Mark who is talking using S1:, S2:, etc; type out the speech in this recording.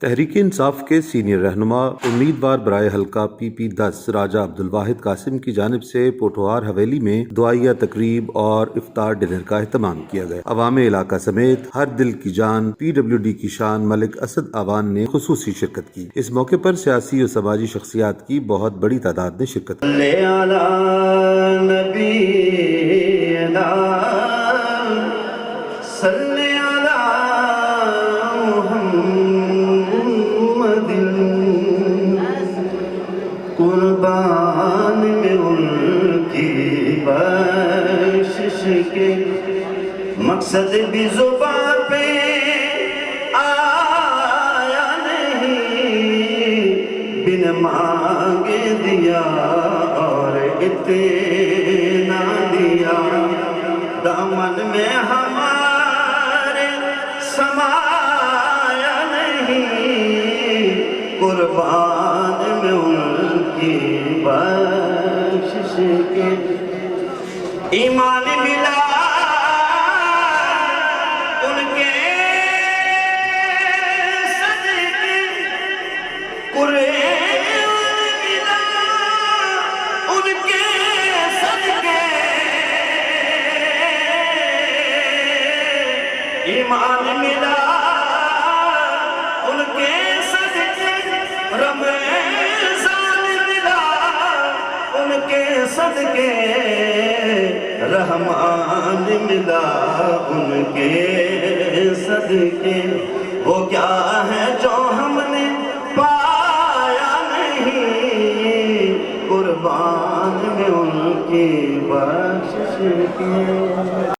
S1: تحریک انصاف کے سینئر رہنما امیدوار برائے حلقہ PP10 راجہ عبدالواحد قاسم کی جانب سے پوٹھوہار حویلی میں دعائیہ تقریب اور افطار ڈنر کا اہتمام کیا گیا۔ عوام علاقہ سمیت ہر دل کی جان PWD کی شان ملک اسد آوان نے خصوصی شرکت کی۔ اس موقع پر سیاسی و سماجی شخصیات کی بہت بڑی تعداد نے شرکت کی۔
S2: قربان میں ان کی بخشش کے مقصد بھی زبان پہ آیا نہیں، بن مانگے دیا اور اتنا دیا، دامن میں ہمارے سمایا نہیں، قربان میں ان کی بخشش کے ایمان ملا ان کے صدقے، قرآن ملا ان کے صدقے، ایمان ملا ان کے صدقے، رمضان ملا ان کے صدقے، رحمان ملا ان کے صدقے۔ وہ کیا ہے جو ہم نے پایا نہیں، قربان میں ان کی بخشش کے۔